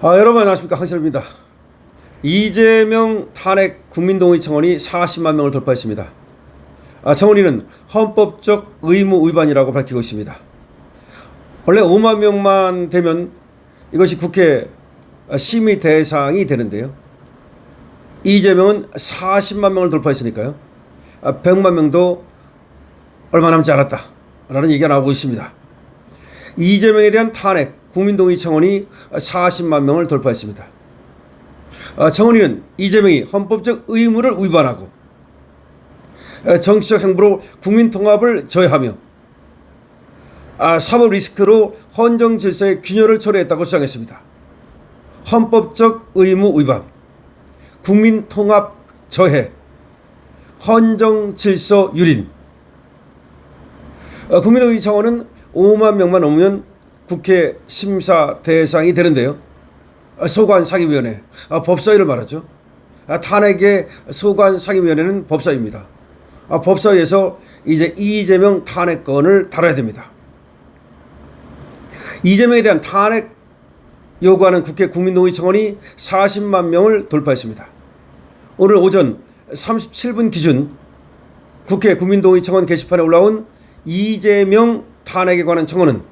여러분 안녕하십니까, 황실입니다. 이재명 탄핵 국민동의 청원이 40만 명을 돌파했습니다. 청원인은 헌법적 의무 위반이라고 밝히고 있습니다. 원래 5만 명만 되면 이것이 국회 심의 대상이 되는데요. 이재명은 40만 명을 돌파했으니까요. 100만 명도 얼마 남지 않았다라는 얘기가 나오고 있습니다. 이재명에 대한 탄핵 국민동의 청원이 40만 명을 돌파했습니다. 청원인은 이재명이 헌법적 의무를 위반하고 정치적 행보로 국민 통합을 저해하며 사법 리스크로 헌정 질서의 균열을 초래했다고 주장했습니다. 헌법적 의무 위반, 국민 통합 저해, 헌정 질서 유린. 국민동의 청원은 5만 명만 넘으면 국회 심사 대상이 되는데요. 소관상임위원회, 법사위를 말하죠. 탄핵의 소관상임위원회는 법사위입니다. 법사위에서 이제 이재명 탄핵건을 다뤄야 됩니다. 이재명에 대한 탄핵 요구하는 국회 국민동의 청원이 40만 명을 돌파했습니다. 오늘 오전 37분 기준 국회 국민동의 청원 게시판에 올라온 이재명 탄핵에 관한 청원은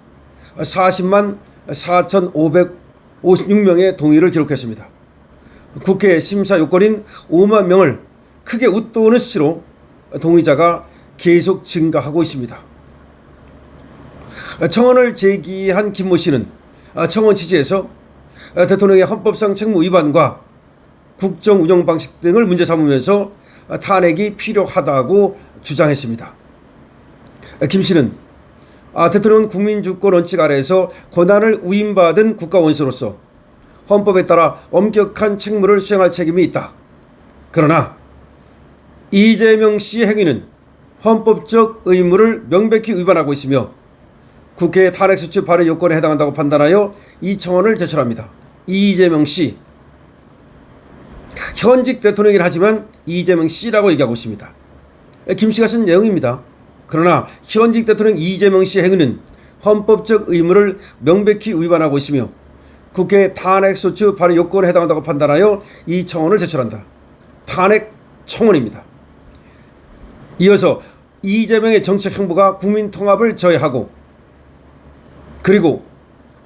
40만 4,556명의 동의를 기록했습니다. 국회 심사 요건인 5만 명을 크게 웃도는 수치로 동의자가 계속 증가하고 있습니다. 청원을 제기한 김모 씨는 청원 취지에서 대통령의 헌법상 책무 위반과 국정 운영 방식 등을 문제 삼으면서 탄핵이 필요하다고 주장했습니다. 김 씨는 대통령은 국민주권 원칙 아래에서 권한을 위임받은 국가원수로서 헌법에 따라 엄격한 책무를 수행할 책임이 있다. 그러나 이재명 씨의 행위는 헌법적 의무를 명백히 위반하고 있으며 국회의 탄핵소추 발의 요건에 해당한다고 판단하여 이 청원을 제출합니다. 이재명 씨, 현직 대통령이긴 하지만 이재명 씨라고 얘기하고 있습니다. 김 씨가 쓴 내용입니다. 그러나 현직 대통령 이재명 씨의 행위는 헌법적 의무를 명백히 위반하고 있으며 국회 탄핵소추 발의 요건에 해당한다고 판단하여 이 청원을 제출한다. 탄핵 청원입니다. 이어서 이재명의 정책 행보가 국민 통합을 저해하고 그리고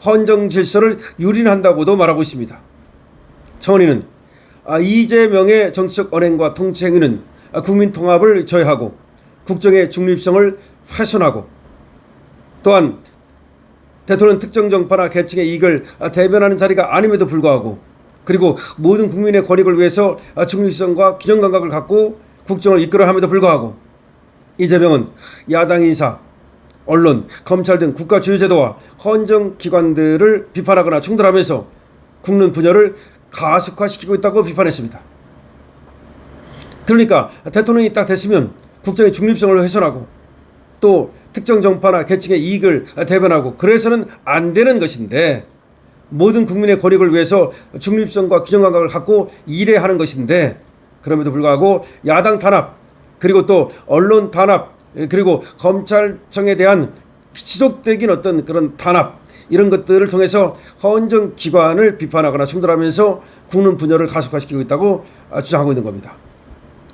헌정 질서를 유린한다고도 말하고 있습니다. 청원인은 이재명의 정치적 언행과 통치 행위는 국민 통합을 저해하고 국정의 중립성을 훼손하고 또한 대통령 특정 정파나 계층의 이익을 대변하는 자리가 아님에도 불구하고 그리고 모든 국민의 권익을 위해서 중립성과 균형 감각을 갖고 국정을 이끌어 함에도 불구하고 이재명은 야당 인사, 언론, 검찰 등 국가 주요 제도와 헌정 기관들을 비판하거나 충돌하면서 국론 분열을 가속화시키고 있다고 비판했습니다. 그러니까 대통령이 딱 됐으면 국정의 중립성을 훼손하고 또 특정 정파나 계층의 이익을 대변하고 그래서는 안 되는 것인데 모든 국민의 권익을 위해서 중립성과 균형 감각을 갖고 일해야 하는 것인데 그럼에도 불구하고 야당 탄압 그리고 또 언론 탄압 그리고 검찰청에 대한 지속적인 어떤 그런 탄압 이런 것들을 통해서 헌정 기관을 비판하거나 충돌하면서 국론 분열을 가속화시키고 있다고 주장하고 있는 겁니다.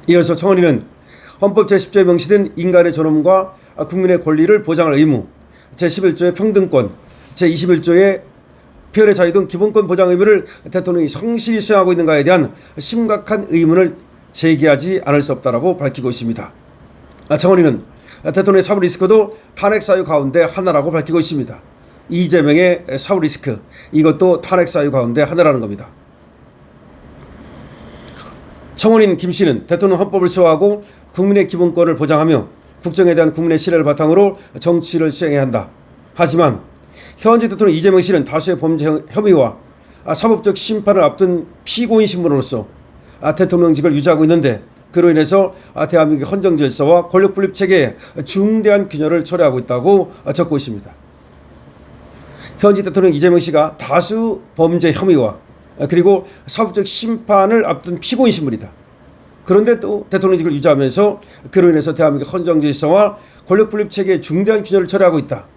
이어서 청원인은 헌법 제10조에 명시된 인간의 존엄과 국민의 권리를 보장할 의무, 제11조의 평등권, 제21조의 표현의 자유 등 기본권 보장 의무를 대통령이 성실히 수행하고 있는가에 대한 심각한 의문을 제기하지 않을 수 없다라고 밝히고 있습니다. 청원인은 대통령의 사법 리스크도 탄핵 사유 가운데 하나라고 밝히고 있습니다. 이재명의 사법 리스크, 이것도 탄핵 사유 가운데 하나라는 겁니다. 청원인 김 씨는 대통령 헌법을 수호하고 국민의 기본권을 보장하며 국정에 대한 국민의 신뢰를 바탕으로 정치를 수행해야 한다. 하지만 현재 대통령 이재명 씨는 다수의 범죄 혐의와 사법적 심판을 앞둔 피고인 신분으로서 대통령직을 유지하고 있는데 그로 인해서 대한민국의 헌정 질서와 권력 분립 체계에 중대한 균열을 초래하고 있다고 적고 있습니다. 현직 대통령 이재명 씨가 다수 범죄 혐의와 그리고 사법적 심판을 앞둔 피고인 신분이다. 그런데 또 대통령직을 유지하면서 그로 인해서 대한민국 헌정 질서와 권력 분립 체계에 중대한 균열을 초래하고 있다.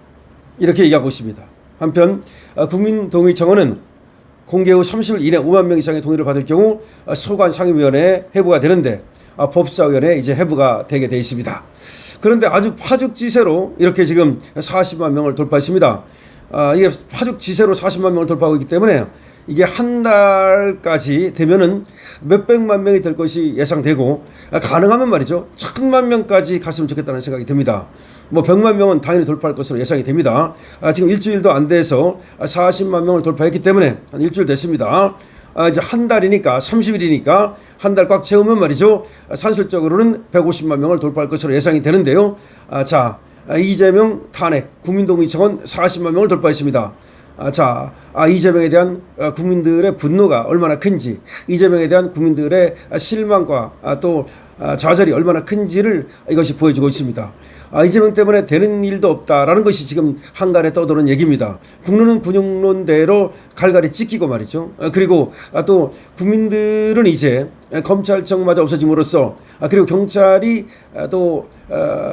이렇게 얘기하고 있습니다. 한편 국민동의 청원은 공개 후 30일 이내 5만 명 이상의 동의를 받을 경우 소관 상임위원회에 회부가 되는데 법사위원회에 이제 회부가 되게 돼 있습니다. 그런데 아주 파죽지세로 이렇게 지금 40만 명을 돌파했습니다. 이게 파죽지세로 40만 명을 돌파하고 있기 때문에 이게 한 달까지 되면은 몇백만 명이 될 것이 예상되고, 가능하면 말이죠 1000만 명까지 갔으면 좋겠다는 생각이 듭니다. 뭐 100만 명은 당연히 돌파할 것으로 예상이 됩니다. 지금 일주일도 안 돼서 40만 명을 돌파했기 때문에 한 일주일 됐습니다. 이제 한 달이니까 30일이니까 한 달 꽉 채우면 말이죠 산술적으로는 150만 명을 돌파할 것으로 예상이 되는데요. 자, 이재명 탄핵 국민동의 청원 40만 명을 돌파했습니다. 이재명에 대한 국민들의 분노가 얼마나 큰지, 이재명에 대한 국민들의 실망과 또 좌절이 얼마나 큰지를 이것이 보여주고 있습니다. 이재명 때문에 되는 일도 없다라는 것이 지금 한간에 떠도는 얘기입니다. 국론은 군용론대로 갈갈이 찢기고 말이죠. 그리고 또 국민들은 이제 검찰청마저 없어짐으로써, 그리고 경찰이 또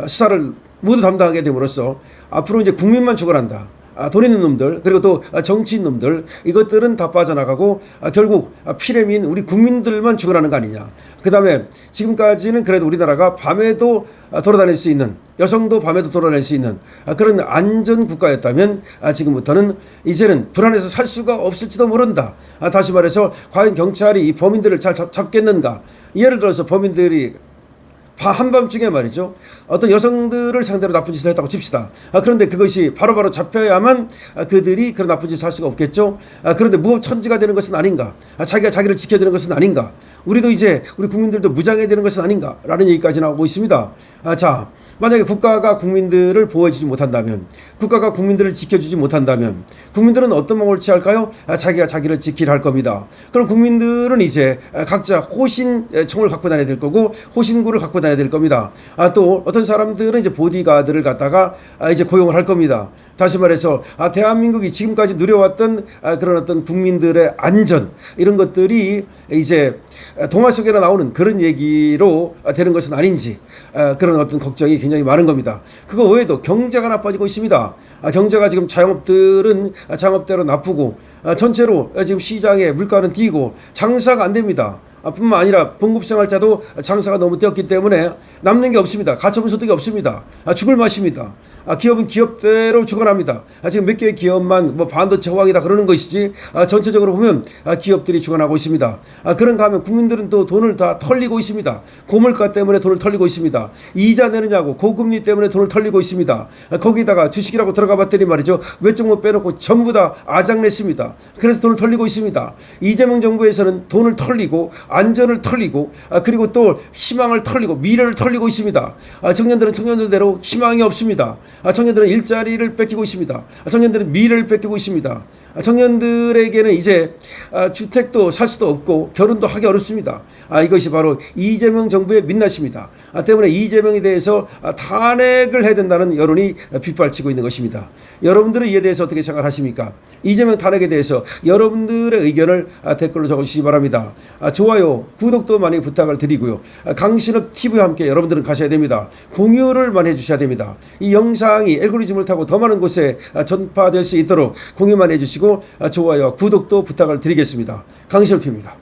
수사를 모두 담당하게 됨으로써 앞으로 이제 국민만 죽어난다. 돈 있는 놈들, 그리고 또 정치인 놈들, 이것들은 다 빠져나가고 결국 피레민 우리 국민들만 죽어나는 거 아니냐. 그 다음에 지금까지는 그래도 우리나라가 밤에도 돌아다닐 수 있는, 여성도 밤에도 돌아다닐 수 있는 그런 안전 국가였다면 지금부터는 이제는 불안해서 살 수가 없을지도 모른다. 다시 말해서 과연 경찰이 이 범인들을 잘 잡겠는가. 예를 들어서 범인들이 한밤중에 말이죠 어떤 여성들을 상대로 나쁜 짓을 했다고 칩시다. 그런데 그것이 바로바로 잡혀야만 그들이 그런 나쁜 짓을 할 수가 없겠죠. 그런데 무법천지가 되는 것은 아닌가, 자기가 자기를 지켜야 되는 것은 아닌가, 우리도 이제 우리 국민들도 무장해야 되는 것은 아닌가 라는 얘기까지 나오고 있습니다. 자, 만약에 국가가 국민들을 보호해주지 못한다면, 국가가 국민들을 지켜주지 못한다면 국민들은 어떤 방법을 취할까요? 자기가 자기를 지키려 할 겁니다. 그럼 국민들은 이제 각자 호신총을 갖고 다녀야 될 거고 호신구를 갖고 다녀야 될 겁니다. 또 어떤 사람들은 이제 보디가드를 갖다가 이제 고용을 할 겁니다. 다시 말해서 대한민국이 지금까지 누려왔던 그런 어떤 국민들의 안전, 이런 것들이 이제 동화 속에나 나오는 그런 얘기로 되는 것은 아닌지, 그런 어떤 걱정이 굉장히 많은 겁니다. 그거 외에도 경제가 나빠지고 있습니다. 경제가 지금 자영업들은 자영업대로 나쁘고, 전체로 지금 시장에 물가는 뛰고 장사가 안 됩니다. 뿐만 아니라 봉급생활자도 장사가 너무 뛰었기 때문에 남는 게 없습니다. 가처분 소득이 없습니다. 죽을 맛입니다. 기업은 기업대로 죽어납니다. 지금 몇 개의 기업만 뭐 반도체 호황이다 그러는 것이지, 전체적으로 보면 기업들이 죽어나고 있습니다. 그런가 하면 국민들은 또 돈을 다 털리고 있습니다. 고물가 때문에 돈을 털리고 있습니다. 이자 내느냐고 고금리 때문에 돈을 털리고 있습니다. 거기다가 주식이라고 들어가 봤더니 말이죠 몇 종목 빼놓고 전부 다 아작냈습니다. 그래서 돈을 털리고 있습니다. 이재명 정부에서는 돈을 털리고 안전을 털리고, 그리고 또 희망을 털리고 미래를 털리고 있습니다. 청년들은 청년들대로 희망이 없습니다. 청년들은 일자리를 뺏기고 있습니다. 청년들은 미래를 뺏기고 있습니다. 청년들에게는 이제 주택도 살 수도 없고 결혼도 하기 어렵습니다. 이것이 바로 이재명 정부의 민낯입니다. 때문에 이재명에 대해서 탄핵을 해야 된다는 여론이 빗발치고 있는 것입니다. 여러분들은 이에 대해서 어떻게 생각하십니까? 이재명 탄핵에 대해서 여러분들의 의견을 댓글로 적어주시기 바랍니다. 좋아요, 구독도 많이 부탁을 드리고요. 강신업 TV와 함께 여러분들은 가셔야 됩니다. 공유를 많이 해주셔야 됩니다. 이 영상이 알고리즘을 타고 더 많은 곳에 전파될 수 있도록 공유만 해주시고 좋아요와 구독도 부탁을 드리겠습니다. 강신업 TV입니다.